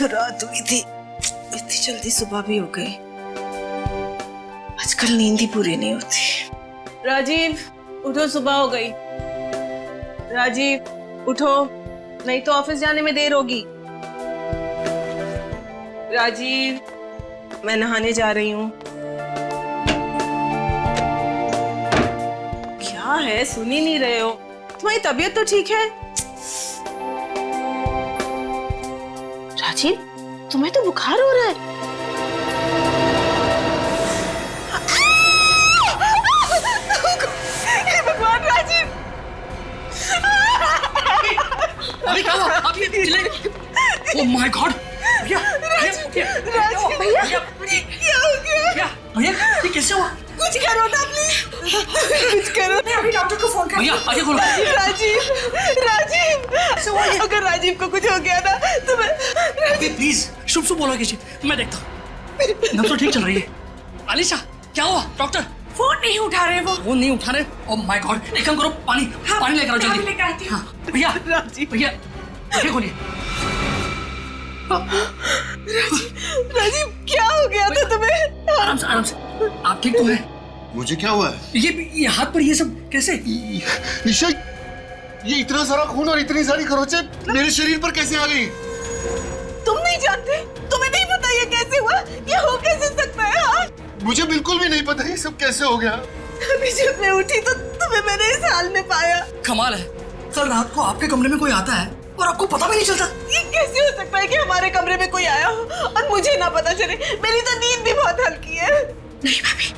रात हुई थी, इतनी जल्दी सुबह भी हो गई। आजकल नींद ही पूरी नहीं होती। राजीव उठो, सुबह हो गई। राजीव उठो, नहीं तो ऑफिस जाने में देर होगी। राजीव, मैं नहाने जा रही हूँ। क्या है, सुन ही नहीं रहे हो? तुम्हारी तबीयत तो ठीक है? राजीव, तुम्हें तो बुखार हो रहा है। हे भगवान, राजीव! अरे क्या हुआ? आप ये चिल्लाए? Oh my God! भैया, राजीव, भैया, क्या हो गया? भैया, ये कैसे हुआ? कुछ करो ना प्लीज, कुछ करो। मैं अभी डॉक्टर को फोन कर। भैया आगे खोलो। राजीव, राजीव, अगर राजीव को कुछ हो गया ना तो मैं। अभी प्लीज शुभ शुभ बोलो किसी, मैं देखता हूँ। नब्ज तो ठीक चल रही है। आलिशा, क्या हुआ? डॉक्टर फोन नहीं उठा रहे वो। फोन नहीं उठा रहे? Oh my God! एक काम करो, पानी लेकर आओ जल्दी। लेकर आती हूँ। हाँ, भैया, राजीव, भैया, आगे खोलिए। राजीव, क्या हो गया था तुम्हें? आराम से, आप ठीक तो हैं? मुझे क्या हुआ है? ये हाथ पर ये सब कैसे? निशा, ये इतना सारा खून और इतनी सारी खरोंचे मेरे शरीर पर कैसे आ गई? तुम नहीं जानते? तुम्हें नहीं पता ये कैसे हुआ? ये हो कैसे सकता है? हाँ? मुझे बिल्कुल भी नहीं पता ये सब कैसे हो गया। अभी जब मैं उठी तो तुम्हें मैंने इस हाल में पाया। कमाल है, कल रात को आपके कमरे में कोई आता है और आपको पता भी नहीं चलता। ये कैसे हो सकता है कि हमारे कमरे में कोई आया हो और मुझे ना पता चले? मेरी तो नींद भी बहुत हल्की है। नहीं भाभी,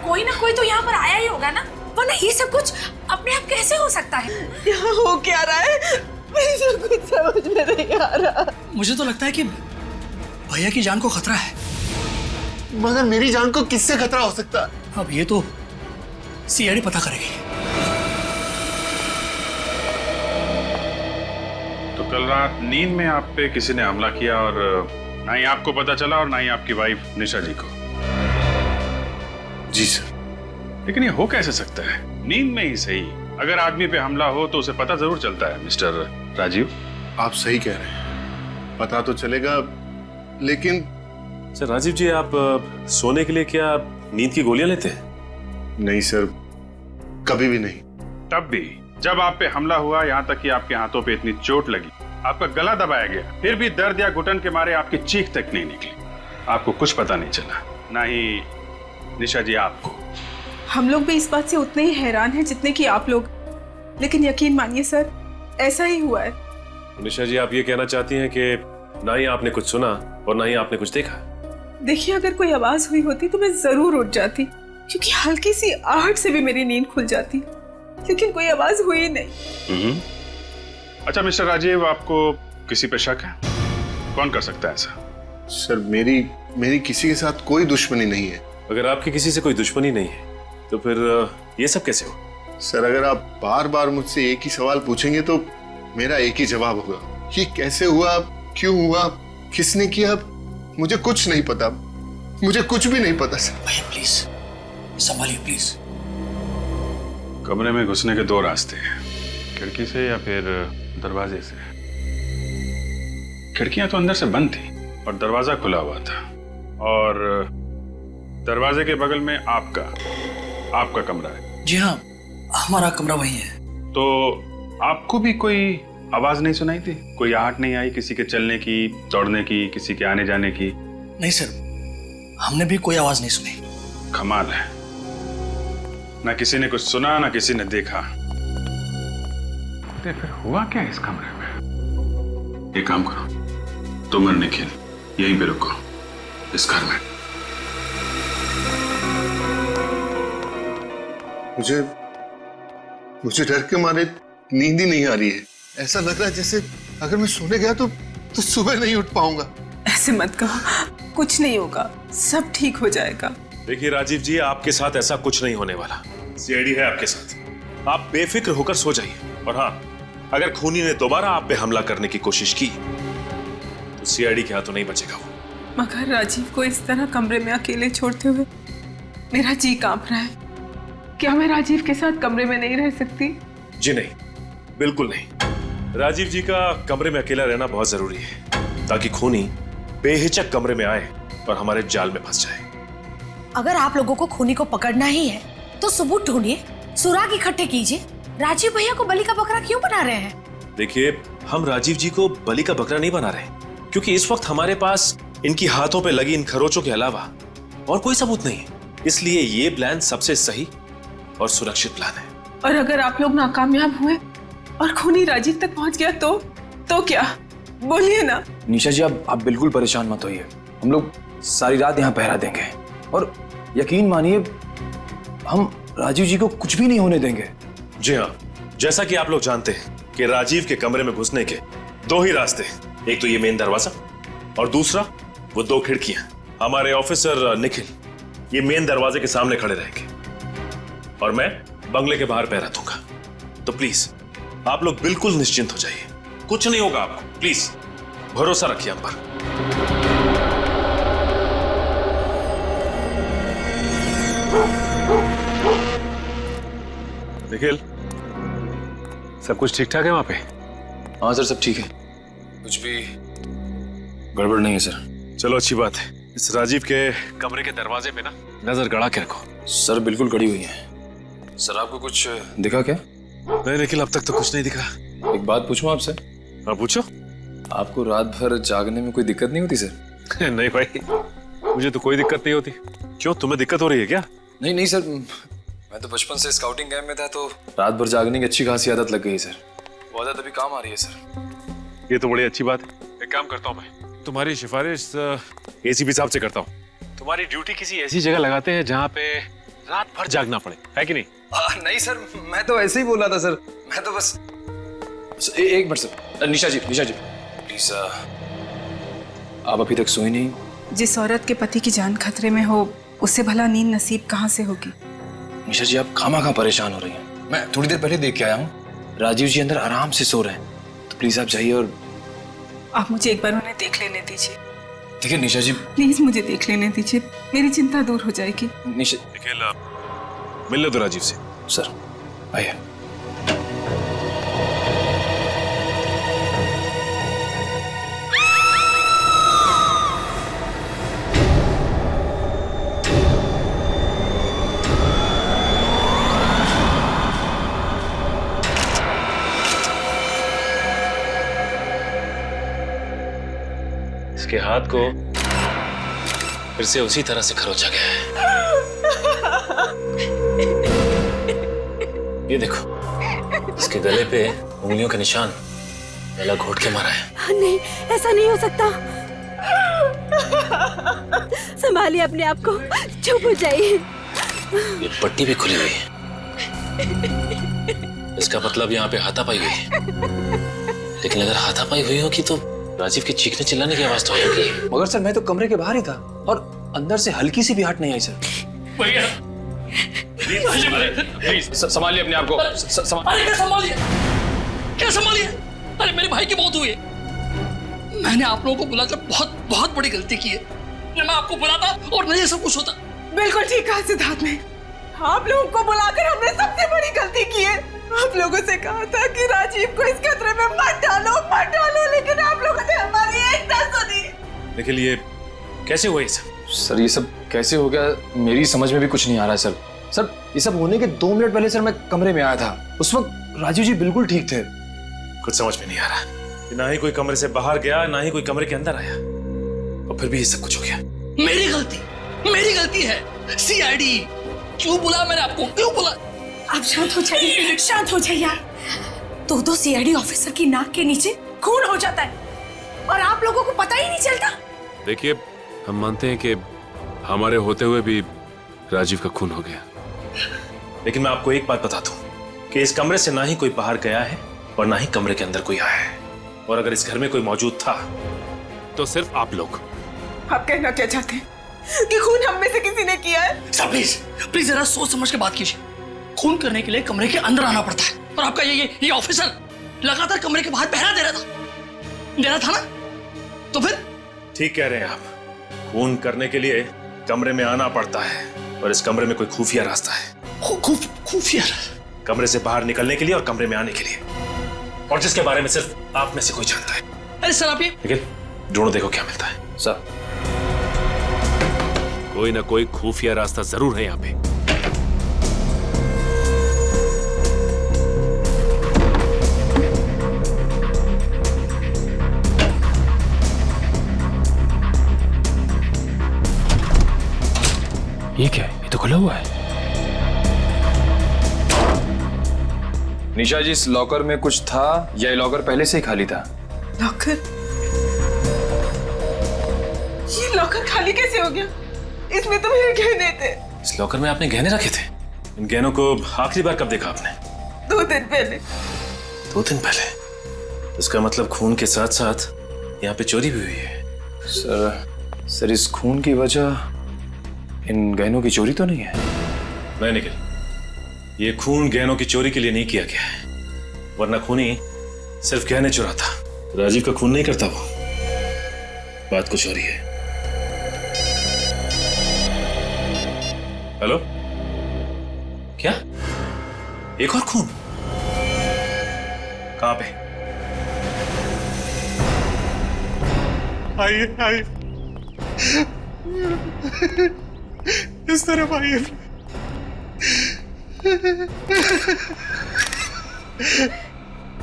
कोई ना कोई तो यहाँ पर आया ही होगा ना, वरना ये सब कुछ अपने आप कैसे हो सकता है? यहाँ हो क्या रहा है? मुझे तो कुछ समझ में नहीं आ रहा। मुझे तो लगता है कि भैया की जान को खतरा है। मगर मेरी जान को किससे खतरा हो सकता है? अब ये तो सीआईडी पता करेगी। तो कल रात नींद में आप पे किसी ने हमला किया और ना ही आपको पता चला और ना ही आपकी वाइफ निशा जी को। जी सर। लेकिन ये हो कैसे सकता है? नींद में ही सही, अगर आदमी पे हमला हो तो उसे पता जरूर चलता है। मिस्टर राजीव, आप सही कह रहे हैं, पता तो चलेगा, लेकिन सर राजीव जी, आप सोने के लिए क्या नींद की गोलियां लेते हैं? नहीं सर, कभी भी नहीं। तब भी जब आप पे हमला हुआ, यहाँ तक कि आपके हाथों पे इतनी चोट लगी, आपका गला दबाया गया, फिर भी दर्द या घुटन के मारे आपकी चीख तक नहीं निकली, आपको कुछ पता नहीं चला, ना ही निशा जी आपको। हम लोग भी इस बात से उतने ही हैरान हैं जितने कि आप लोग, लेकिन यकीन मानिए सर, ऐसा ही हुआ है। निशा जी, आप ये कहना चाहती हैं कि ना ही आपने कुछ सुना और ना ही आपने कुछ देखा? देखिए, अगर कोई आवाज हुई होती तो मैं जरूर उठ जाती, क्योंकि हल्की सी आहट से भी मेरी नींद खुल जाती, लेकिन कोई आवाज हुई नहीं। अच्छा मिस्टर राजीव, आपको किसी पे शक है? कौन कर सकता है ऐसा? सर, मेरी किसी के साथ कोई दुश्मनी नहीं है। अगर आपकी किसी से कोई दुश्मनी नहीं है तो फिर ये सब कैसे हो? सर, अगर आप बार बार मुझसे एक ही सवाल पूछेंगे तो मेरा एक ही जवाब होगा। ये कैसे हुआ, क्यों हुआ, किसने किया, मुझे कुछ नहीं पता, मुझे कुछ भी नहीं पता सर। भैया प्लीज संभालिए प्लीज। कमरे में घुसने के दो रास्ते हैं, खिड़की से या फिर दरवाजे से। खिड़कियां तो अंदर से बंद थी और दरवाजा खुला हुआ था, और दरवाजे के बगल में आपका कमरा है। जी हाँ, हमारा कमरा वही है। तो आपको भी कोई आवाज नहीं सुनाई थी? कोई आहट नहीं आई किसी के चलने की, दौड़ने की, किसी के आने जाने की? नहीं सर, हमने भी कोई आवाज नहीं सुनी। कमाल है, ना किसी ने कुछ सुना ना किसी ने देखा। तो फिर हुआ क्या इस कमरे में? एक काम करो, तुम और निखिल यहीं पे रुको, इस घर में। मुझे डर के मारे नींद ही नहीं आ रही है। ऐसा लग रहा है जैसे अगर मैं सोने गया तो सुबह नहीं उठ पाऊंगा। ऐसे मत कहो, कुछ नहीं होगा, सब ठीक हो जाएगा। देखिए राजीव जी, आपके साथ ऐसा कुछ नहीं होने वाला। सीआईडी है आपके साथ, आप बेफिक्र होकर सो जाइए। और हाँ, अगर खूनी ने दोबारा आप पे हमला करने की कोशिश की तो सीआईडी के हाथों नहीं बचेगा वो। मगर राजीव को इस तरह कमरे में अकेले छोड़ते हुए मेरा जी कांप रहा है। क्या मैं राजीव के साथ कमरे में नहीं रह सकती? जी नहीं, बिल्कुल नहीं। राजीव जी का कमरे में अकेला रहना बहुत जरूरी है ताकि खूनी बेहिचक कमरे में आए और हमारे जाल में फंस जाए। अगर आप लोगों को खूनी को पकड़ना ही है तो सबूत ढूंढिए, सुराग इकट्ठे कीजिए। राजीव भैया को बलि का बकरा क्यों बना रहे हैं? देखिए, हम राजीव जी को बलि का बकरा नहीं बना रहे, क्योंकि इस वक्त हमारे पास इनकी हाथों पे लगी इन खरोचों के अलावा और कोई सबूत नहीं है। इसलिए ये प्लान सबसे सही और सुरक्षित प्लान है। और अगर आप लोग नाकामयाब हुए और खूनी राजीव तक पहुंच गया तो क्या? बोलिए ना। निशा जी, आप बिल्कुल परेशान मत होइए। हम लोग सारी रात यहाँ पहरा देंगे और यकीन मानिए हम राजीव जी को कुछ भी नहीं होने देंगे। जी हाँ, जैसा कि आप लोग जानते हैं कि राजीव के कमरे में घुसने के दो ही रास्ते, एक तो ये मेन दरवाजा और दूसरा वो दो खिड़कियां। हमारे ऑफिसर निखिल ये मेन दरवाजे के सामने खड़े रहेंगे और मैं बंगले के बाहर पहरा दूंगा। तो प्लीज आप लोग बिल्कुल निश्चिंत हो जाइए, कुछ नहीं होगा आपको। प्लीज भरोसा रखिए हम पर। निखिल, सब कुछ ठीक ठाक है वहां पे? हाँ सर, सब ठीक है, कुछ भी गड़बड़ नहीं है सर। चलो अच्छी बात है। इस राजीव के कमरे के दरवाजे पे ना नजर गड़ा के रखो। सर बिल्कुल कड़ी हुई है। सर आपको कुछ दिखा क्या? नहीं निखिल, अब तक तो कुछ नहीं दिखा। एक बात पूछूं आपसे? हाँ पूछो। आपको रात भर जागने में कोई दिक्कत नहीं होती सर? नहीं भाई, मुझे तो कोई दिक्कत नहीं होती। क्यों, तुम्हें दिक्कत हो रही है क्या? नहीं सर, मैं तो बचपन से स्काउटिंग कैंप में था तो रात भर जागने की अच्छी खासी आदत लग गई सर। वो आदत अभी काम आ रही है सर। ये तो बड़ी अच्छी बात है। एक काम करता हूँ, मैं तुम्हारी सिफारिश एसीपी साहब से करता हूँ। तुम्हारी ड्यूटी किसी ऐसी जगह लगाते हैं जहाँ पे रात भर जागना पड़े, है कि नहीं? नहीं सर, मैं तो ऐसे ही बोल रहा था सर। मैं तो बस एक minute sir. Nisha ji please, आप अभी तक सोई नहीं? जिस औरत के पति की जान खतरे में हो उससे भला नींद नसीब कहाँ से होगी? निशा जी, आप खामा परेशान हो रही हैं। मैं थोड़ी देर पहले देख के आया हूँ, राजीव जी अंदर आराम से सो रहे हैं। तो प्लीज आप जाइए और आप मुझे एक बार उन्हें देख लेने दीजिए। ठीक है निशा जी, प्लीज मुझे देख लेने दीजिए, मेरी चिंता दूर हो जाएगी। निशा, निखिल, मिल लो तो राजीव से। सर आइए। इसके हाथ को फिर से उसी तरह से खरोचा गया है। ये देखो, इसके गले पे उंगलियों के निशान गला घोट के मारा है। नहीं, ऐसा नहीं हो सकता। संभालिए अपने आप को, चुप हो जाइए। ये पट्टी भी खुली हुई है, इसका मतलब यहाँ पे हाथापाई हुई है। लेकिन अगर हाथापाई हुई होगी तो राजीव के चीखने चिल्लाने की आवाज तो आएगी। मगर सर मैं तो कमरे के बाहर ही था और अंदर से हल्की सी भी हट नहीं आई सर। भैया प्लीज संभालिए अपने आप को। अरे क्या संभालिए? अरे मेरे भाई की मौत हुई है। मैंने आप लोगों को बुलाकर बहुत बड़ी गलती की है। मैं आपको बुलाता और नहीं सब कुछ होता। बिल्कुल ठीक कहा सिद्धार्थ ने। आप लोगों को बुलाकर हमने सबसे बड़ी गलती की है। आप लोगों से कहा था कि राजीव को इस खतरे में मत डालो, लेकिन आप लोगों ने हमारी एक ना सुनी। निखिल, ये कैसे हुआ ये सब? सर ये सब कैसे हो गया मेरी समझ में भी कुछ नहीं आ रहा है सर। सर ये सब होने के 2 मिनट पहले सर मैं कमरे में आया था, उस वक्त राजीव जी बिल्कुल ठीक थे। कुछ समझ में नहीं आ रहा। ना ही कोई कमरे से बाहर गया, ना ही कोई कमरे के अंदर आया, और फिर भी ये सब कुछ हो गया। मेरी गलती है। सीआईडी क्यों बुला मैंने आपको? क्यों बुला? आप शांत हो जाइए यार। 2 सीआईडी ऑफिसर की नाक के नीचे खून हो जाता है और आप लोगों को पता ही नहीं चलता। देखिए, हम मानते हैं कि हमारे होते हुए भी राजीव का खून हो गया, लेकिन मैं आपको एक बात बता दूं कि इस कमरे से ना ही कोई बाहर गया है और ना ही कमरे के अंदर कोई आया है। और अगर इस घर में कोई मौजूद था तो सिर्फ आप लोग। आप कहना क्या चाहते हैं कि खून हम में से किसी ने किया है? सर प्लीज जरा सोच समझ के बात कीजिए। खून करने के लिए कमरे के अंदर आना पड़ता है और आपका ये ऑफिसर लगातार कमरे के बाहर पहरा दे रहा था ना? तो फिर ठीक कह रहे हैं आप। खून करने के लिए कमरे में आना पड़ता है और इस कमरे में कोई खुफिया रास्ता है। खुफिया? कमरे से बाहर निकलने के लिए और कमरे में आने के लिए, और जिसके बारे में सिर्फ आप में से कोई जानता है। अरे सर आप ये लेकिन ढूंढो, देखो क्या मिलता है। सर, कोई ना कोई खुफिया रास्ता जरूर है यहाँ पे। ये क्या है? ये तो खुला हुआ है। निशा जी, इस लॉकर में कुछ था या ये लॉकर पहले से ही खाली था? लॉकर? ये लॉकर खाली कैसे हो गया? इसमें तो मेरे गहने थे। इस लॉकर में आपने गहने रखे थे? इन गहनों को आखिरी बार कब देखा आपने? 2 दिन पहले। 2 दिन पहले? इसका मतलब खून के साथ साथ यहाँ पे चोरी भी हुई है। सर, इस खून की वजह इन गहनों की चोरी तो नहीं है? नहीं निखिल, ये खून गहनों की चोरी के लिए नहीं किया गया है, वरना खूनी सिर्फ गहने चुराता। राजीव का खून नहीं करता वो। बात कुछ और ही है। हेलो, क्या? एक और खून? कहां पे? आइए आइए, इस तरफ आइए।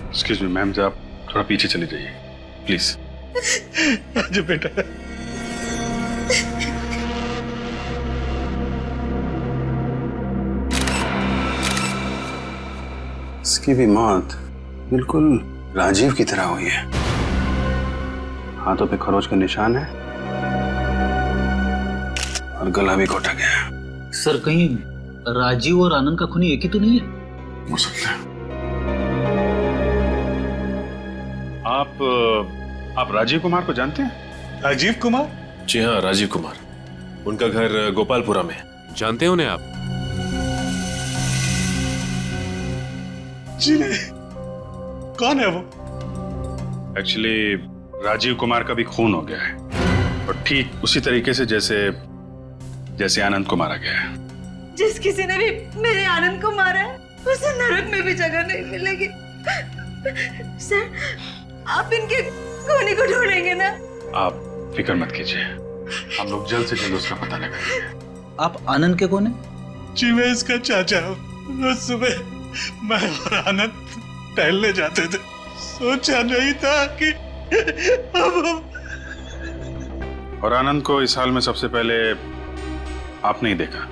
एक्सक्यूज मी मैम, आप थोड़ा पीछे चले जाइए प्लीज। जी बेटा। इसकी भी मौत बिल्कुल राजीव की तरह हुई है। हाथों पे खरोच का निशान है और गला भी घोटा गया है। सर, कहीं राजीव और आनंद का खूनी एक ही तो नहीं है? हो सकता है। आप राजीव कुमार को जानते हैं? राजीव कुमार? जी हाँ, राजीव कुमार। उनका घर गोपालपुरा में। जानते हैं उन्हें आप? जी नहीं। कौन है वो? एक्चुअली राजीव कुमार का भी खून हो गया है, और ठीक उसी तरीके से जैसे आनंद को मारा गया है। जिस किसी ने भी मेरे आनंद को मारा है, उसे नरक में भी जगह नहीं मिलेगी। सर, आप इनके खूनी को ढूंढेंगे ना? आप फिक्र मत कीजिए, हम लोग जल्द से जल्द उसका पता लगाएंगे। आप आनंद के कौन है? जी मैं इसका चाचा हूँ। रोज सुबह मैं और आनंद टहलने जाते थे। सोचा नहीं था कि अब हम... और आनंद को इस हाल में सबसे पहले आपने ही देखा।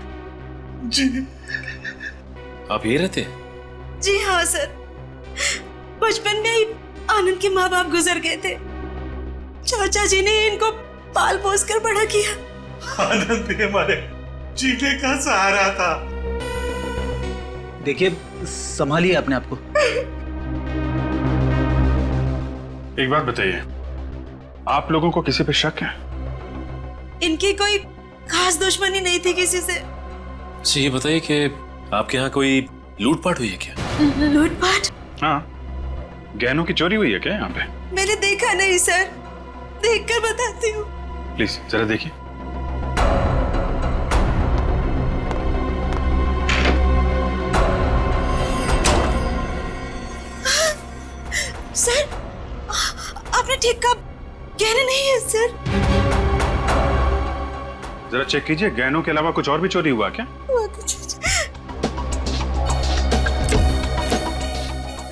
जी। आप ये रहते? जी हाँ सर, बचपन में ही आनंद के माँ बाप गुजर गए थे। चाचा जी ने इनको पाल पोस कर बड़ा किया। आनंद ही हमारे जीने का सहारा था। देखिए, संभालिए अपने आप को। एक बात बताइए, आप लोगों को किसी पे शक है? इनकी कोई खास दुश्मनी नहीं थी किसी से। अच्छा ये बताइए कि आपके यहाँ कोई लूटपाट हुई है क्या? लूटपाट? हाँ, गहनों की चोरी हुई है क्या यहाँ पे? मैंने देखा नहीं सर, देखकर बताती हूँ। प्लीज जरा देखिए। सर, आपने ठीक कहा, गहने नहीं है सर। जरा चेक कीजिए, गहनों के अलावा कुछ और भी चोरी हुआ क्या?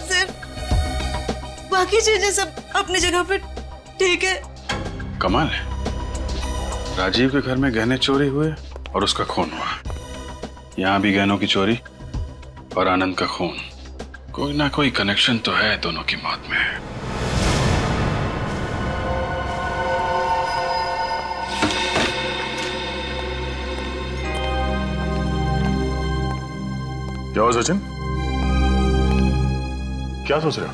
सर, बाकी चीजें सब अपनी जगह पे ठीक है। कमाल है, राजीव के घर में गहने चोरी हुए और उसका खून हुआ। यहाँ भी गहनों की चोरी और आनंद का खून। कोई ना कोई कनेक्शन तो है दोनों की मौत में। क्या हुआ सचिन? क्या सोच रहे हो?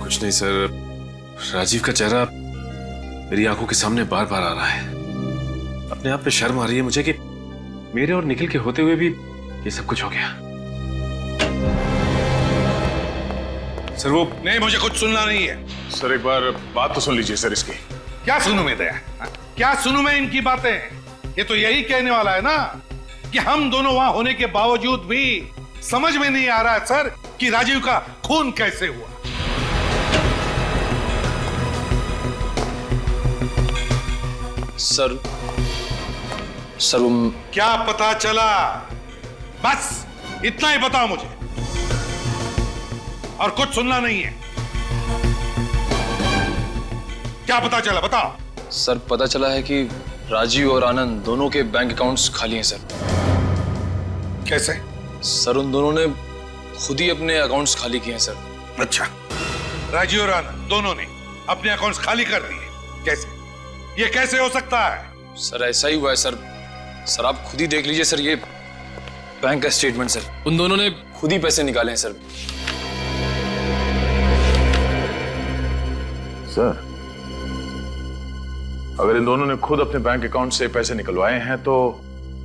कुछ नहीं सर, राजीव का चेहरा मेरी आंखों के सामने बार बार आ रहा है। अपने आप पे शर्म आ रही है मुझे कि मेरे और निखिल के होते हुए भी ये सब कुछ हो गया। सर वो नहीं, मुझे कुछ सुनना नहीं है। सर एक बार बात तो सुन लीजिए सर इसकी। क्या सुनूं मैं दया? क्या सुनूं मैं इनकी बातें? ये तो यही कहने वाला है ना कि हम दोनों वहां होने के बावजूद भी समझ में नहीं आ रहा है सर कि राजीव का खून कैसे हुआ। सर वो क्या पता चला? बस इतना ही बताओ मुझे, और कुछ सुनना नहीं है। क्या पता चला, बताओ। सर पता चला है कि राजीव और आनंद दोनों के बैंक अकाउंट्स खाली हैं सर। कैसे? सर उन दोनों ने खुद ही अपने अकाउंट्स खाली किए हैं सर। अच्छा, राजीव और आनंद दोनों ने अपने अकाउंट्स खाली कर दिए? कैसे? ये कैसे हो सकता है? सर ऐसा ही हुआ है सर। सर आप खुद ही देख लीजिए सर, ये बैंक का स्टेटमेंट सर। उन दोनों ने खुद ही पैसे निकाले हैं सर। सर, अगर इन दोनों ने खुद अपने बैंक अकाउंट से पैसे निकलवाए हैं तो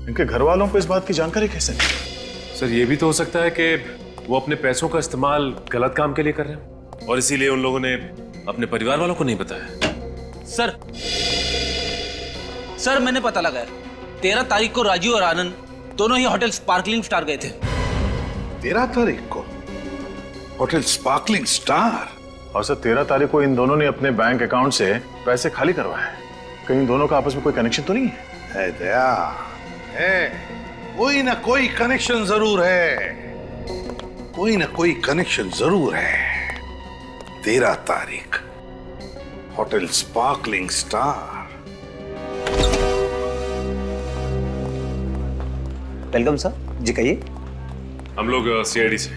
इनके घर वालों को इस बात की जानकारी कैसे मिली? सर ये भी तो हो सकता है कि वो अपने पैसों का इस्तेमाल गलत काम के लिए कर रहे हैं और इसीलिए उन लोगों ने अपने परिवार वालों को नहीं बताया। सर मैंने पता लगाया, 13 तारीख को राजीव और आनंद दोनों ही होटल स्पार्कलिंग स्टार गए थे। 13 तारीख को होटल स्पार्कलिंग स्टार? और सर 13 तारीख को इन दोनों ने अपने बैंक अकाउंट से पैसे खाली करवाए। कहीं इन दोनों का आपस में कोई कनेक्शन तो नहीं है? दया है, कोई ना कोई कनेक्शन जरूर है, कोई ना कोई कनेक्शन जरूर है। 13 तारीख hotel sparkling star. Welcome sir, जी कहिए। हम लोग सीआईडी से।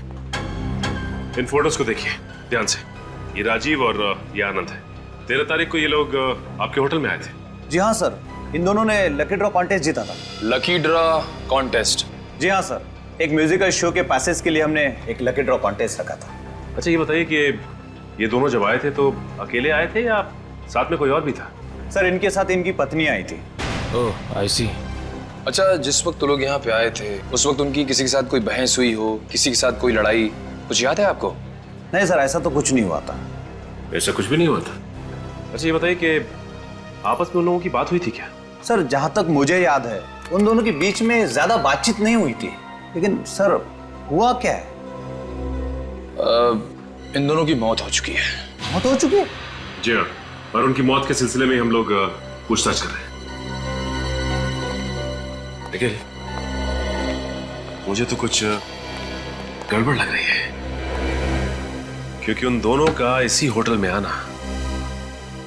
इन फोटोज को देखिए ध्यान से। ये राजीव और ये आनंद है। 13 तारीख को ये लोग आपके होटल में आए थे। जी हाँ सर, इन दोनों ने लकी ड्रॉ कॉन्टेस्ट जीता था। Lucky draw contest? जी हाँ सर, एक म्यूजिकल शो के पैसेज के लिए हमने एक लकी ड्रॉ कॉन्टेस्ट रखा था। अच्छा ये बताइए कि ये दोनों जब आए थे तो अकेले आए थे या साथ में कोई और भी था? सर इनके साथ इनकी पत्नी आई थी। ओह आई सी। अच्छा, जिस वक्त लोग यहाँ पे आए थे उस वक्त उनकी किसी के साथ कोई बहस हुई हो, किसी के साथ कोई लड़ाई, कुछ याद है आपको? नहीं सर, ऐसा तो कुछ नहीं हुआ था। ऐसा कुछ भी नहीं हुआ था? अच्छा ये बताइए कि आपस में उन लोगों की बात हुई थी क्या? सर जहां तक मुझे याद है उन दोनों के बीच में ज्यादा बातचीत नहीं हुई थी, लेकिन सर हुआ क्या है? इन दोनों की मौत हो चुकी है। मौत हो चुकी है? जी हाँ, और उनकी मौत के सिलसिले में हम लोग पूछताछ कर रहे हैं। देखिए मुझे तो कुछ गड़बड़ लग रही है, क्योंकि उन दोनों का इसी होटल में आना,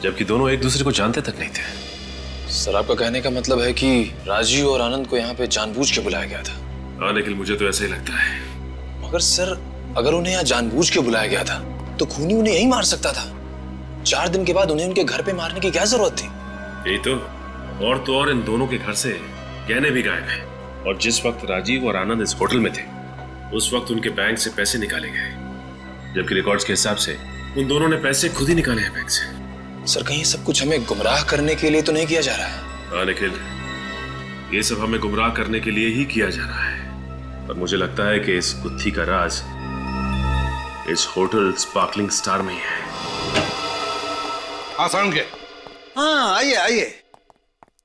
जबकि दोनों एक दूसरे को जानते तक नहीं थे। सर आपका कहने का मतलब है कि राजीव और आनंद को यहाँ पे जानबूझ के बुलाया गया था? हाँ निखिल, मुझे तो ऐसा ही लगता है। मगर सर अगर उन्हें यहाँ जानबूझ के बुलाया गया था तो खूनी उन्हें यही मार सकता था। 4 दिन के बाद उन्हें उनके घर पे मारने की क्या जरूरत थी? यही तो। और इन दोनों के घर से गहने भी गायब हैं। और जिस वक्त राजीव और आनंद इस होटल में थे उस वक्त उनके बैंक से पैसे निकाले गए, जबकि रिकॉर्ड्स के हिसाब से उन दोनों ने पैसे खुद ही निकाले हैं बैंक से। सर कहीं सब कुछ हमें गुमराह करने के लिए तो नहीं किया जा रहा है? हाँ निखिल, ये सब हमें गुमराह करने के लिए ही किया जा रहा है। और मुझे लगता है कि इस गुत्थी का राज इस होटल स्पार्कलिंग स्टार में ही है। हाँ समझ गए। हाँ आइए आइए,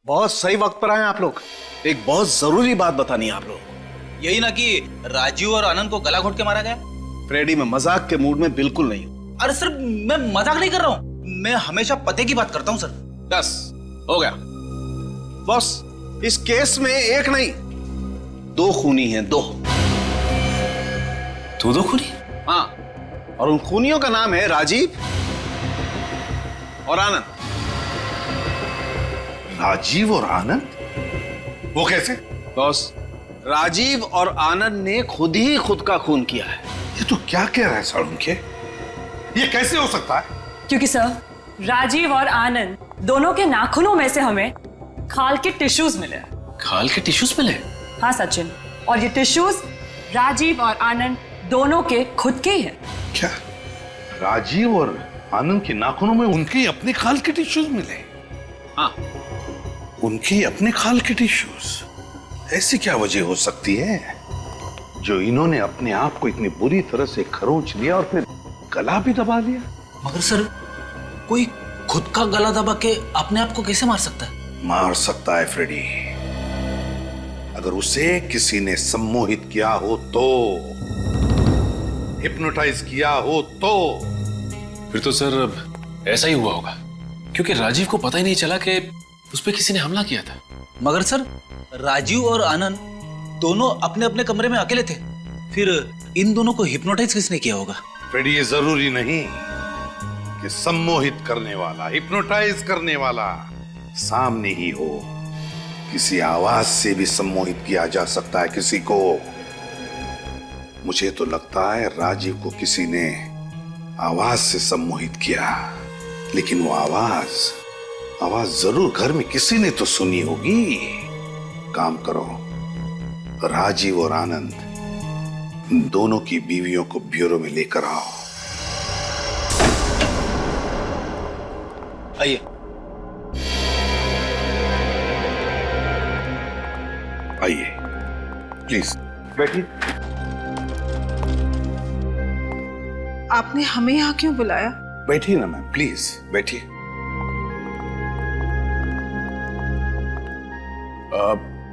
बहुत सही वक्त पर आए आप लोग। एक बहुत जरूरी बात बतानी है आप लोग। यही ना कि राजीव और आनंद को गला घोट के मारा गया? फ्रेडी, मैं मजाक के मूड में बिल्कुल नहीं हूँ। अरे सर मैं मजाक नहीं कर रहा हूँ, मैं हमेशा पते की बात करता हूँ सर। बस हो गया बॉस, इस केस में एक नहीं 2 खूनी हैं। 2 खूनी? हाँ, और उन खूनियों का नाम है राजीव और आनंद। राजीव और आनंद? वो कैसे? बॉस, राजीव और आनंद ने खुद ही खुद का खून किया है। ये तो क्या कह रहा है सारुण के? ये कैसे हो सकता है? क्योंकि सर राजीव और आनंद दोनों के नाखूनों में से हमें खाल के टिश्यूज मिले। खाल के टिश्यूज मिले? हाँ सचिन, और ये टिश्यूज राजीव और आनंद दोनों के खुद के ही हैं। क्या राजीव और आनंद के नाखूनों में उनके अपने खाल के टिश्यूज मिले? हाँ, उनके अपने खाल के टिश्यूज। ऐसी क्या वजह हो सकती है जो इन्होंने अपने आप को इतनी बुरी तरह से खरोंच लिया और फिर गला भी दबा लिया? मगर सर कोई खुद का गला दबा के अपने आप को कैसे मार सकता है? मार सकता है फ्रेडी, अगर उसे किसी ने सम्मोहित किया हो तो, हिप्नोटाइज किया हो तो। फिर तो सर ऐसा ही हुआ होगा, क्योंकि राजीव को पता ही नहीं चला कि उस पर किसी ने हमला किया था। मगर सर, राजीव और आनंद दोनों अपने अपने कमरे में अकेले थे। फिर इन दोनों को हिप्नोटाइज किसने किया होगा? फिर ये जरूरी नहीं कि सम्मोहित करने वाला, हिप्नोटाइज करने वाला सामने ही हो। किसी आवाज से भी सम्मोहित किया जा सकता है किसी को। मुझे तो लगता है राजीव को किसी ने आवाज से सम्मोहित किया, लेकिन वो आवाज जरूर घर में किसी ने तो सुनी होगी। काम करो, राजीव और आनंद दोनों की बीवियों को ब्यूरो में लेकर आओ। आइए। आइए, प्लीज बैठिए। आपने हमें यहाँ क्यों बुलाया? बैठिए ना मैम, प्लीज बैठिए।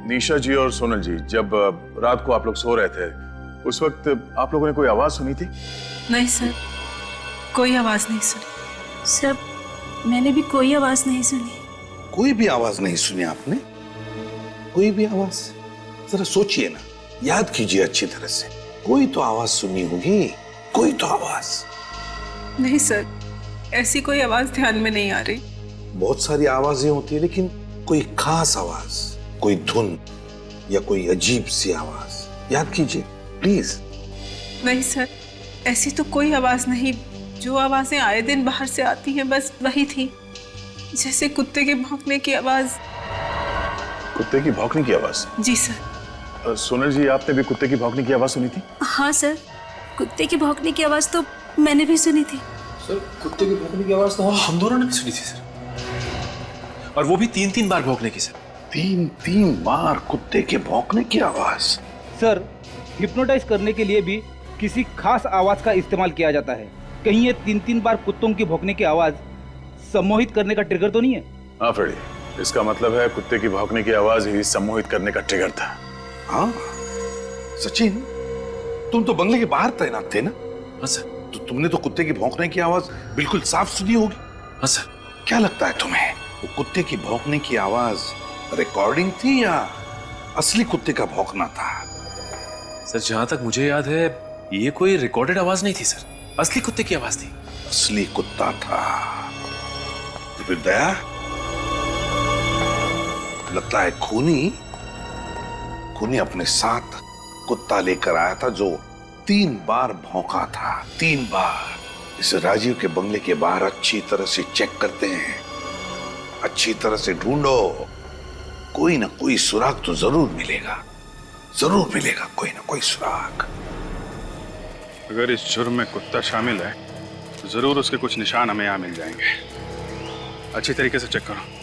निशा जी और सोनल जी, जब रात को आप लोग सो रहे थे उस वक्त आप लोगों ने कोई आवाज सुनी थी? नहीं सर, कोई आवाज नहीं सुनी। सर, मैंने भी कोई आवाज नहीं सुनी। कोई भी आवाज नहीं सुनी आपने? कोई भी आवाज? जरा सोचिए ना, याद कीजिए अच्छी तरह से। कोई तो आवाज सुनी होगी, कोई तो आवाज। नहीं सर, ऐसी कोई आवाज ध्यान में नहीं आ रही। बहुत सारी आवाजें होती है, लेकिन कोई खास आवाज, कोई धुन या कोई अजीब सी आवाज याद कीजिए प्लीज। नहीं सर, ऐसी तो कोई आवाज नहीं। जो आवाजें आए दिन बाहर से आती हैं बस वही थी, जैसे कुत्ते के भौंकने की आवाज। कुत्ते की भौंकने की आवाज? जी सर। सोनल जी, आपने भी कुत्ते की भौंकने की आवाज सुनी थी? हाँ सर, कुत्ते की भौंकने की आवाज तो मैंने भी सुनी थी। सर, कुत्ते की भौंकने की आवाज तो हम दोनों ने भी सुनी थी सर, और वो भी 3-3 बार भौंकने की सर। 3-3 बार कुत्ते के भौंकने की आवाज? सर, हिप्नोटाइज करने के लिए भी किसी खास आवाज का इस्तेमाल किया जाता है। कहीं ये 3-3 बार कुत्तों की भौंकने की आवाज सम्मोहित करने का ट्रिगर तो नहीं है? हाँ फ्रेडी, इसका मतलब है कुत्ते की भौंकने की आवाज ही सम्मोहित करने का ट्रिगर था। हाँ सचिन, तुम तो बंगले के बाहर तैनात थे ना? हाँ सर। तो तुमने तो कुत्ते की भौंकने की आवाज बिल्कुल साफ सुनी होगी। हाँ सर। क्या लगता है तुम्हें, वो कुत्ते की भौंकने की आवाज रिकॉर्डिंग थी या असली कुत्ते का भौंकना था? सर, जहां तक मुझे याद है ये कोई रिकॉर्डेड आवाज नहीं थी सर, असली कुत्ते की आवाज थी। असली कुत्ता था? तो फिर दया, लगता है खूनी अपने साथ कुत्ता लेकर आया था जो 3 बार भौंका था। 3 बार। इसे राजीव के बंगले के बाहर अच्छी तरह से चेक करते हैं, अच्छी तरह से ढूंढो। कोई ना कोई सुराग तो जरूर मिलेगा, जरूर मिलेगा कोई ना कोई सुराग। अगर इस जुर्म में कुत्ता शामिल है तो जरूर उसके कुछ निशान हमें यहाँ मिल जाएंगे। अच्छी तरीके से चेक करो।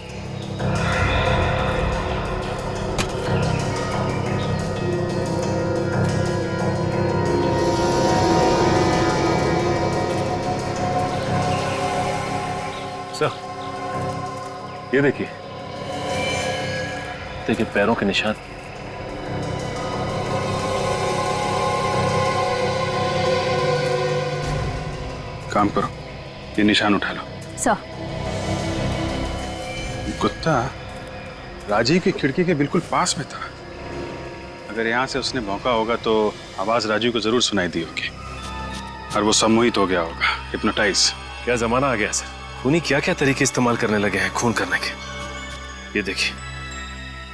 सर, ये देखिए, देखिए पैरों के निशान। काम करो, ये निशान उठा लो। सर, कुत्ता राजीव की खिड़की के बिल्कुल पास में था। अगर यहाँ से उसने भौंका होगा तो आवाज राजीव को जरूर सुनाई दी होगी और वो सम्मोहित हो गया होगा, हिप्नोटाइज। क्या जमाना आ गया सर, खूनी क्या क्या तरीके इस्तेमाल करने लगे हैं खून करने के। ये देखिए,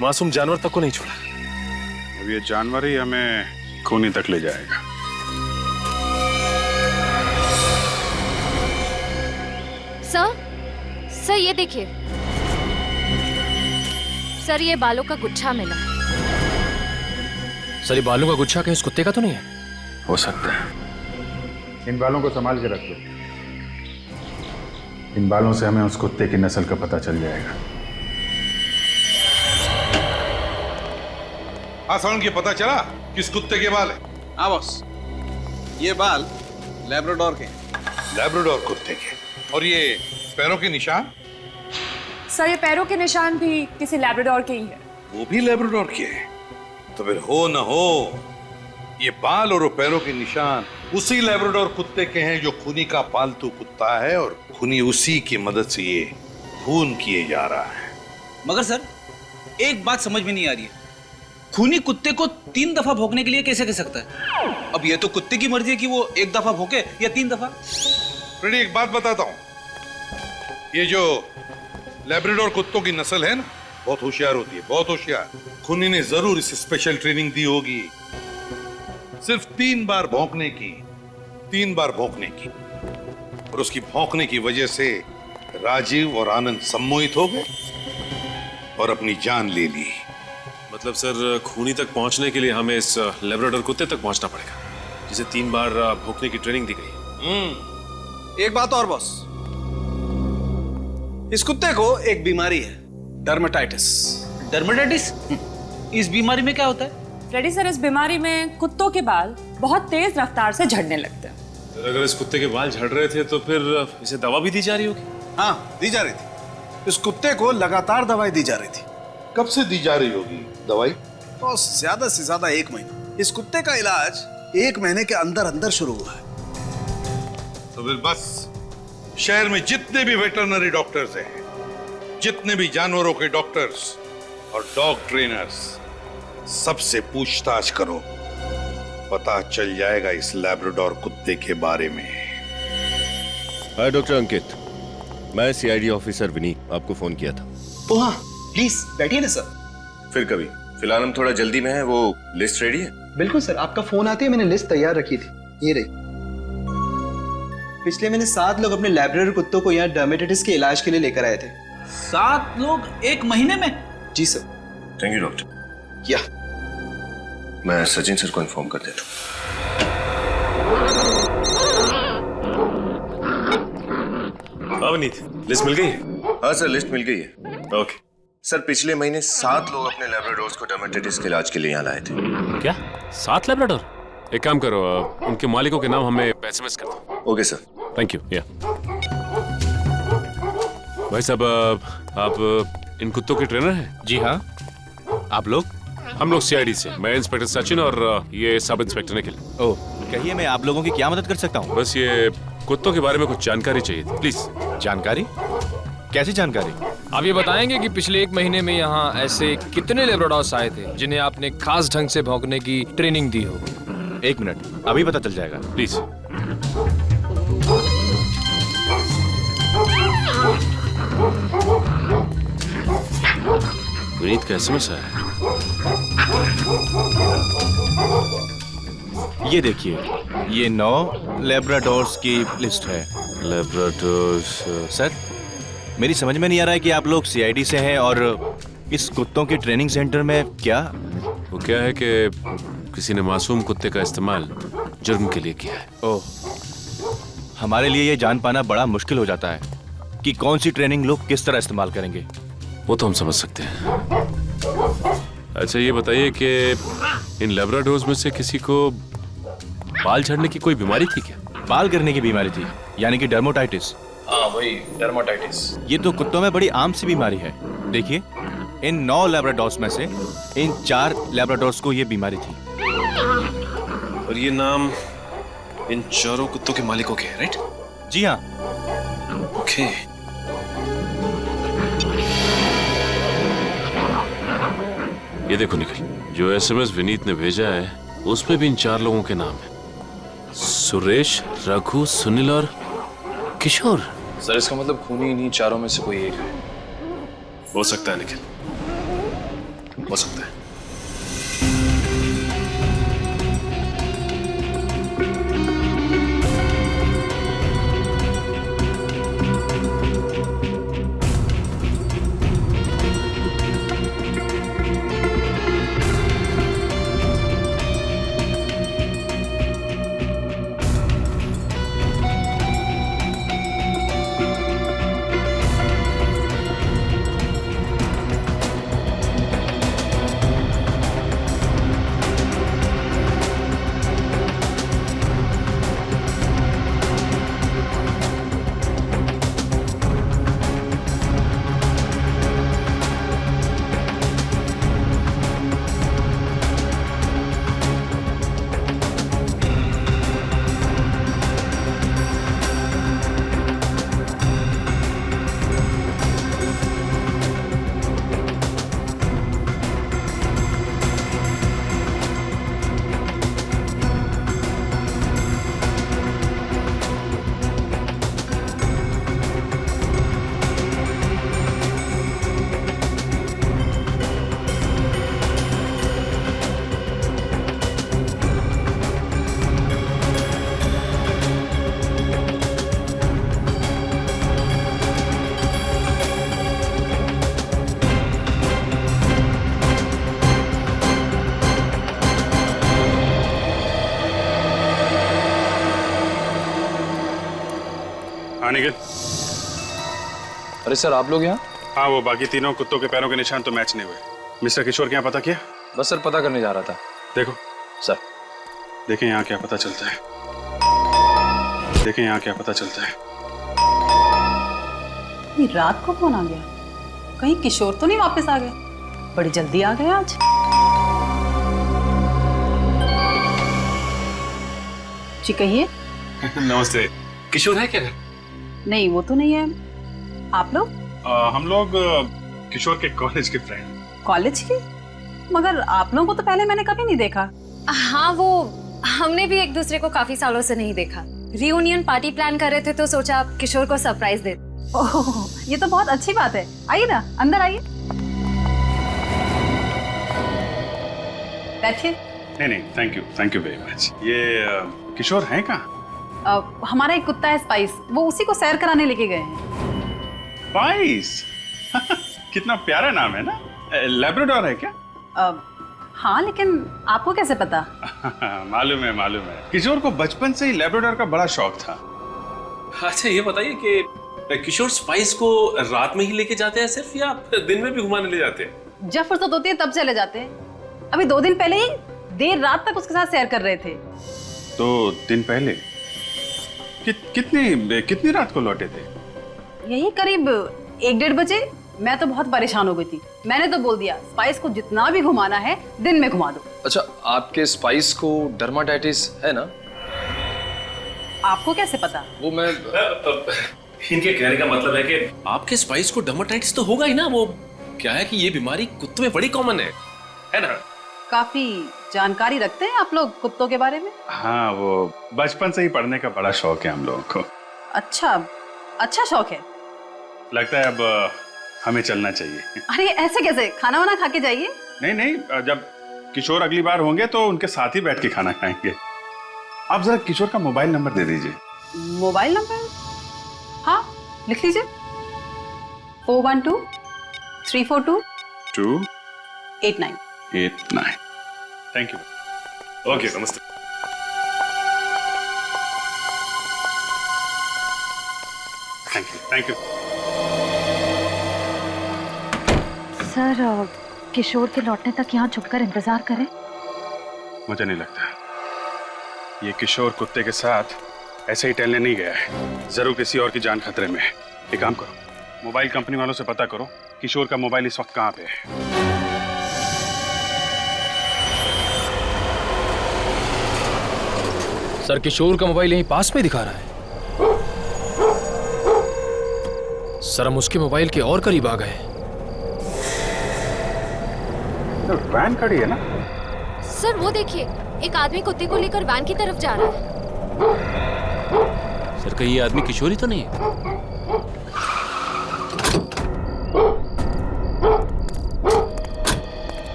मासूम जानवर तक को नहीं छोड़ा। अब ये जानवर ही हमें खूनी तक ले जाएगा। सर ये देखिए सर, ये बालों का गुच्छा मिला। सर, ये बालों का गुच्छा कहीं उस कुत्ते का तो नहीं है? हो सकता है। इन बालों को संभाल के रख लो, इन बालों से हमें उस कुत्ते की नस्ल का पता चल जाएगा। हाँ साउंड के पता चला किस कुत्ते के बाल है? हाँ बॉस, ये बाल लैब्राडोर के। लैब्राडोर कुत्ते के। और ये पैरों के निशान? सर, ये पैरों के निशान भी किसी लैब्राडोर के ही है। वो भी लैब्राडोर के हैं? तो फिर हो न हो ये बाल और पैरों के निशान उसी लैब्राडोर कुत्ते के हैं जो खूनी का पालतू कुत्ता है, और खूनी उसी की मदद से ये खून किए जा रहा है। मगर सर एक बात समझ में नहीं आ रही है, खूनी कुत्ते को 3 दफा भौंकने के लिए कैसे कह सकता है? अब ये तो कुत्ते की मर्जी है कि वो 1 दफा भौंके या 3 दफा। फ्रेडी, एक बात बताता हूं, ये जो लैब्राडोर कुत्तों की नस्ल है ना, बहुत होशियार होती है, बहुत होशियार। खूनी ने जरूर इसे स्पेशल ट्रेनिंग दी होगी, सिर्फ 3 बार भौंकने की, 3 बार भौंकने की। और उसकी भौंकने की वजह से राजीव और आनंद सम्मोहित हो गए और अपनी जान ले ली। मतलब सर, खूनी तक पहुंचने के लिए हमें इस लैब्राडोर कुत्ते तक पहुंचना पड़ेगा, जिसे 3 बार भौंकने की ट्रेनिंग दी गई। एक बात और बॉस, इस कुत्ते को एक बीमारी है, डर्मेटाइटिस। डर्मेटाइटिस? इस बीमारी में क्या होता है? फ्रेडी सर, इस बीमारी में कुत्तों के बाल बहुत तेज रफ्तार से झड़ने लगते हैं। सर, अगर इस कुत्ते के बाल झड़ रहे थे तो फिर इसे दवा भी दी जा रही होगी? हाँ, दी जा रही थी। इस कुत्ते को लगातार दवाई दी जा रही थी। कब से दी जा रही होगी दवाई? तो ज्यादा से ज्यादा 1 महीना। इस कुत्ते का इलाज 1 महीने के अंदर अंदर शुरू हुआ है। तो फिर बस शहर में जितने भी वेटरनरी डॉक्टर्स हैं, जितने भी जानवरों के डॉक्टर्स और डॉग ट्रेनर्स, सबसे पूछताछ करो, पता चल जाएगा इस लैब्राडोर कुत्ते के बारे में। हाय डॉक्टर अंकित, मैं सीआईडी ऑफिसर विनीत, आपको फोन किया था। ओ हाँ, प्लीज बैठिए ना सर। फिर कभी, फिलहाल हम थोड़ा जल्दी में हैं। वो लिस्ट रेडी है? बिल्कुल सर, आपका फोन आते ही मैंने लिस्ट तैयार रखी थी, ये रही। पिछले महीने 7 लोग अपने लैब्राडोर कुत्तों को यहाँ डर्मेटाइटिस के इलाज के लिए लेकर आए थे। 7 लोग 1 महीने में? जी सर। Thank you doctor. क्या? मैं सचिन सर को इन्फॉर्म कर देता हूँ। अवनीत, लिस्ट मिल गई है? हाँ सर, लिस्ट मिल गई है। ओके सर, पिछले महीने 7 लोग अपने लैब्राडोर्स को डर्मेटाइटिस के इलाज के लिए यहाँ लाए थे। क्या 7 लैब्राडोर? एक काम करो, उनके मालिकों के नाम हमें एसएमएस कर दो। Okay sir. Thank you. या भाई साहब, आप इन कुत्तों के ट्रेनर हैं? जी हाँ। आप लोग? हम लोग सीआईडी से, मैं इंस्पेक्टर सचिन और ये सब इंस्पेक्टर निखिल। ओह, कहिए मैं आप लोगों की क्या मदद कर सकता हूँ? बस ये कुत्तों के बारे में कुछ जानकारी चाहिए थी, प्लीज। जानकारी? कैसी जानकारी? आप ये बताएंगे कि पिछले 1 महीने में यहाँ ऐसे कितने लैब्राडोर्स आए थे जिन्हें आपने खास ढंग से भौंकने की ट्रेनिंग दी हो? 1 मिनट, अभी पता चल जाएगा, प्लीज। विनीत का एसएमएस आया है। ये देखिए, ये 9 लैब्राडोर्स की लिस्ट है। लैब्राडोर्स? सर, मेरी समझ में नहीं आ रहा है कि आप लोग सीआईडी से हैं और इस कुत्तों के ट्रेनिंग सेंटर में क्या? वो क्या है कि किसी ने मासूम कुत्ते का इस्तेमाल जुर्म के लिए किया है। ओह, हमारे लिए ये जान पाना बड़ा मुश्किल हो जाता है कि कौन सी ट्रेनिंग लोग किस तरह इस्तेमाल करेंगे। वो तो हम समझ सकते हैं। अच्छा, ये बताइए कि इन लैब्राडोर्स में से किसी को बाल झड़ने की कोई बीमारी थी क्या? बाल गिरने की बीमारी थी, यानी कि डर्मेटाइटिस। हाँ, वही डर्मेटाइटिस। ये तो कुत्तों में बड़ी आम सी बीमारी है। देखिए, इन 9 लैब्राडोर्स में से इन 4 लैब्राडोर्स को ये बीमारी थी। और ये नाम इन चारों कुत्तों के मालिकों के हैं, राइट? जी हाँ। ओके। ये देखो निखिल, जो एसएमएस विनीत ने भेजा है उसमें भी इन 4 लोगों के नाम है, सुरेश, रघु, सुनील और किशोर। सर, इसका मतलब खूनी इन्हीं चारों में से कोई एक है। हो सकता है निखिल, हो सकता है। हाँ निखिल। अरे सर आप लोग यहाँ? हाँ, वो बाकी तीनों कुत्तों के पैरों के निशान तो मैच नहीं हुए। मिस्टर किशोर के यहाँ पता किया? बस सर पता करने जा रहा था। देखो सर, देखें यहाँ क्या पता चलता है। देखें यहाँ क्या पता चलता है। ये रात को कौन आ गया? कहीं किशोर तो नहीं वापस आ गए? बड़ी जल्दी आ गए आज। जी कहिए। नमस्ते। किशोर है क्या घर? नहीं वो तो नहीं है। आप लोग? हम लोग किशोर के कॉलेज के फ्रेंड। कॉलेज के? मगर आप लोगों को तो पहले मैंने कभी नहीं देखा। हाँ, वो हमने भी एक दूसरे को काफी सालों से नहीं देखा। रियूनियन पार्टी प्लान कर रहे थे तो सोचा किशोर को सरप्राइज दे। ओह, ये तो बहुत अच्छी बात है। आइए ना, अंदर आइए। बैठिए। नहीं, थैंक यू वेरी मच। ये किशोर हैं कहाँ? हमारा एक कुत्ता है स्पाइस, वो उसी को सैर कराने लेके गए हैं। स्पाइस? कितना प्यारा नाम है ना। लैब्राडोर है क्या? हाँ, लेकिन आपको कैसे पता? मालूम है। किशोर को बचपन से ही लैब्राडोर का बड़ा शौक था। अच्छा ये बताइए कि किशोर स्पाइस को रात में ही लेके जाते हैं सिर्फ, या दिन में भी घुमाने ले जाते हैं? जब फुर्सत होती है तब चले जाते हैं। अभी 2 दिन पहले ही देर रात तक उसके साथ सैर कर रहे थे। 2 दिन पहले? कितनी रात को लौटे थे? यही करीब 1-1:30 बजे। मैं तो बहुत परेशान हो गई थी। मैंने तो बोल दिया स्पाइस को जितना भी घुमाना है दिन में घुमा दो। अच्छा, आपके स्पाइस को डर्माटाइटिस है ना? आपको कैसे पता? वो मैं इनके कहने का मतलब है कि आपके स्पाइस को डर्माटाइटिस तो होगा ही ना। वो क्या है कि ये बीमारी कुत्तों में बड़ी कॉमन है ना? काफी जानकारी रखते हैं आप लोग कुत्तों के बारे में। हाँ, वो बचपन से ही पढ़ने का बड़ा शौक है हम लोगों को। अच्छा शौक है। लगता है अब हमें चलना चाहिए। अरे ऐसे कैसे? खाना वाना खा के जाइए। नहीं, जब किशोर अगली बार होंगे तो उनके साथ ही बैठ के खाना खाएंगे। आप जरा किशोर का मोबाइल नंबर दे दीजिए। Mobile number? हाँ, लिख लीजिए। 412 342 289। Thank you. ओके, नमस्ते। Thank you. सर, किशोर के लौटने तक यहाँ छुपकर इंतजार करें? मुझे नहीं लगता ये किशोर कुत्ते के साथ ऐसे ही टहलने नहीं गया है। जरूर किसी और की जान खतरे में है। एक काम करो, मोबाइल कंपनी वालों से पता करो किशोर का मोबाइल इस वक्त कहाँ पे है। सर, किशोर का मोबाइल यहीं पास में दिखा रहा है। सर, हम उसके मोबाइल के और करीब आ गए। वैन खड़ी है ना? सर वो देखिए, एक आदमी कुत्ते को लेकर वैन की तरफ जा रहा है। सर, कहीं ये आदमी किशोर ही तो नहीं है?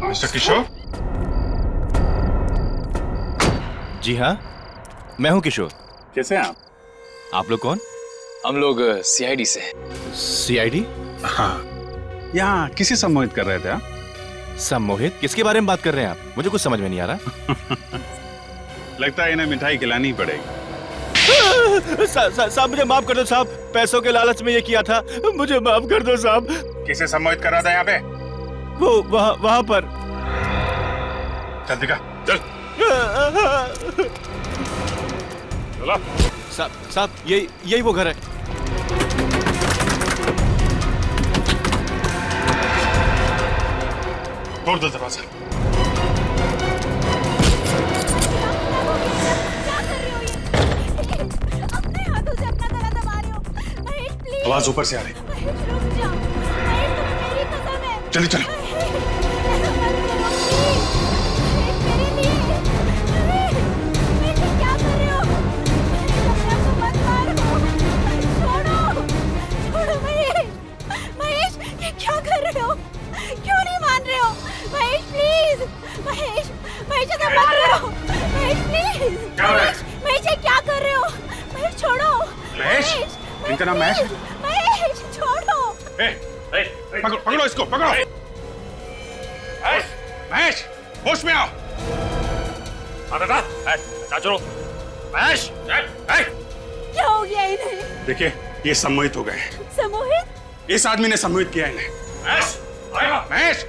मिस्टर किशोर? जी हाँ, मैं हूँ किशोर। कैसे हैं आप लोग कौन? हम लोग सीआईडी से। सीआईडी? हाँ, यहाँ किसी सम्मोहित कर रहे थे आप? सम्मोहित? किसके बारे में बात कर रहे हैं आप? मुझे कुछ समझ में नहीं आ रहा। लगता है इन्हें मिठाई खिलानी पड़ेगी। साहब मुझे माफ कर दो साहब, पैसों के लालच में ये किया था, मुझे माफ कर दो साहब। किसे सम्मोहित कर रहा था यहाँ पे? वो वहाँ पर। चल दिखा, चल। साहब यही वो घर है। छोड़ दो दरवाजा। आवाज ऊपर से आ रही। चलो चलो। इनका नाम महेश है? महेश, छोड़ो। पकड़ो इसको, पकड़ो। महेश, होश में आओ। चलो महेश, क्या हो गया इन्हें? देखिए ये सम्मोहित हो गए हैं। सम्मोहित? इस आदमी ने सम्मोहित किया इन्हें। महेश,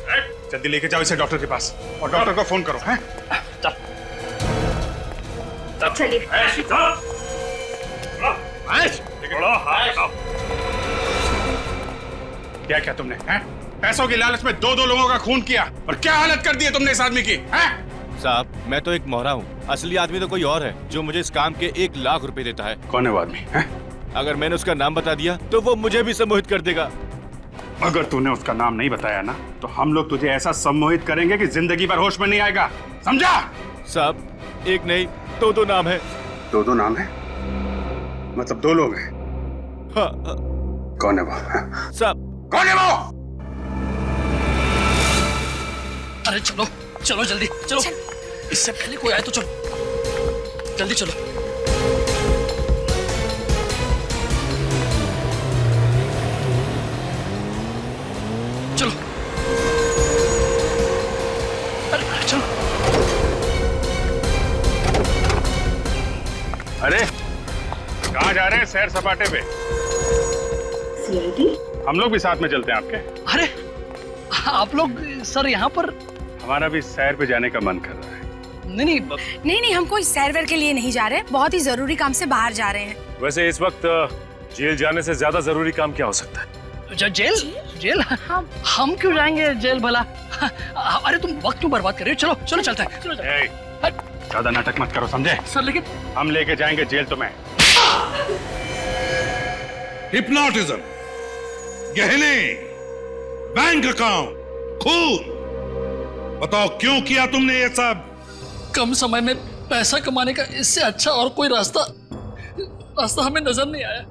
जल्दी लेके जाओ इसे डॉक्टर के पास और डॉक्टर को फोन करो। हैं? चलिए। क्या क्या तुमने हैं? पैसों की लालच में दो लोगों का खून किया और क्या हालत कर दी है तुमने इस आदमी की? हैं? साहब मैं तो एक मोहरा हूँ, असली आदमी तो कोई और है जो मुझे इस काम के 1 लाख रुपए देता है। कौन है वो आदमी? हैं? अगर मैंने उसका नाम बता दिया तो वो मुझे भी सम्मोहित कर देगा। अगर तूने उसका नाम नहीं बताया ना तो हम लोग तुझे ऐसा सम्मोहित करेंगे कि जिंदगी भर होश में नहीं आएगा, समझा? साहब एक नहीं दो नाम है। दो नाम है? मतलब 2 लोग हैं? हाँ। कौन है वो? साहब कौन है वो? अरे चलो चलो जल्दी चलो, इससे पहले कोई आए तो चलो, जल्दी चलो। चलो अरे चलो। अरे कहाँ जा रहे हैं? सैर सपाटे पे। हम लोग भी साथ में चलते हैं आपके। अरे आप लोग सर यहाँ पर? हमारा भी सैर पे जाने का मन कर रहा है। नहीं, हम कोई सैर वैर के लिए नहीं जा रहे, बहुत ही जरूरी काम से बाहर जा रहे हैं। वैसे इस वक्त जेल जाने से ज्यादा जरूरी काम क्या हो सकता है? जेल? हम क्यों जाएंगे जेल भला? अरे तुम वक्त क्यों बर्बाद कर रहे हो? चलो चलते हैं, चलो। ज्यादा नाटक मत करो, समझे? सर लेकिन हम लेके जाएंगे जेल तुम्हें। हिप्नोटिज्म, गहने, बैंक अकाउंट, खून, बताओ क्यों किया तुमने ये सब? कम समय में पैसा कमाने का इससे अच्छा और कोई रास्ता हमें नजर नहीं आया।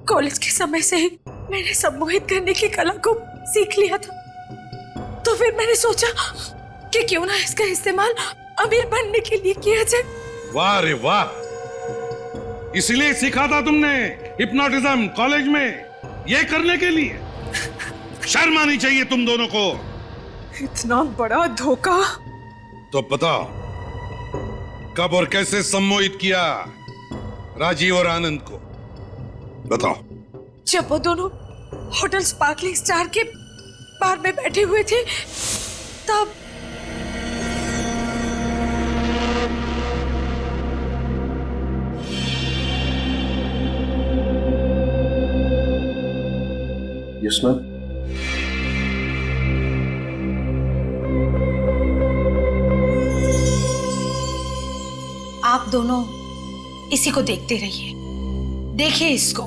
कॉलेज के समय से ही मैंने सम्मोहित करने की कला को सीख लिया था, तो फिर मैंने सोचा कि क्यों ना इसका इस्तेमाल अमीर बनने के लिए किया जाए। वाह रे वाह, इसलिए सीखा था तुमने हिप्नोटिज्म कॉलेज में, ये करने के लिए? शर्म आनी चाहिए तुम दोनों को। इतना बड़ा धोखा। तो बताओ कब और कैसे सम्मोहित किया राजीव और आनंद को? बताओ। जब वो दोनों होटल स्पार्कलिंग स्टार के बार में बैठे हुए थे तब। Yes ma'am. आप दोनों इसी को देखते रहिए, देखिए इसको।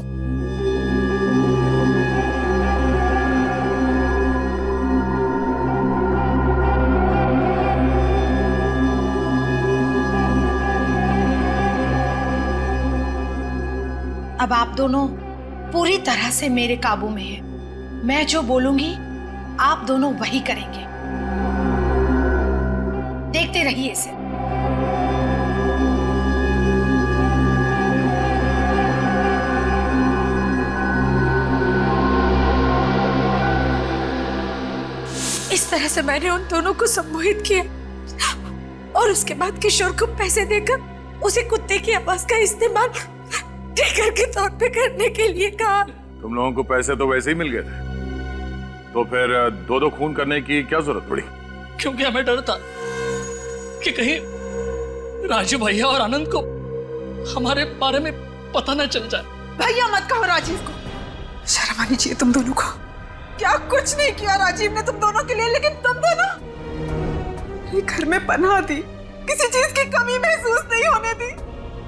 अब आप दोनों पूरी तरह से मेरे काबू में हैं। मैं जो बोलूंगी आप दोनों वही करेंगे। देखते रहिए इसे। इस तरह से मैंने उन दोनों को सम्मोहित किया और उसके बाद किशोर को पैसे देकर उसे कुत्ते की आवाज का इस्तेमाल ट्रिगर के तौर पे करने के लिए कहा। तुम लोगों को पैसे तो वैसे ही मिल गए थे, तो फिर दो खून करने की क्या जरूरत पड़ी? क्योंकि हमें डर था कि कहीं राजू भैया और आनंद को हमारे बारे में पता न चल जाए। भैया मत कहो राजीव को, शर्म आनी चाहिए तुम दोनों को। क्या कुछ नहीं किया राजीव ने तुम दोनों के लिए, लेकिन तुम दोनों घर में पनाह दी, किसी चीज की कमी महसूस नहीं होने दी,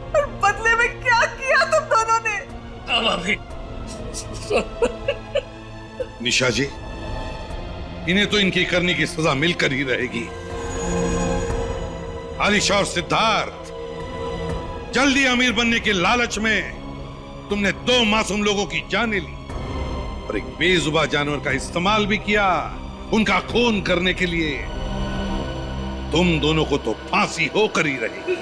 और बदले में क्या किया तुम दोनों ने? अब अभी निशा जी, इन्हें तो इनकी करने की सजा मिलकर ही रहेगी। आलिशा और सिद्धार्थ, जल्दी अमीर बनने के लालच में तुमने 2 मासूम लोगों की जानें ली और एक बेजुबा जानवर का इस्तेमाल भी किया उनका खून करने के लिए। तुम दोनों को तो फांसी होकर ही रहेगी।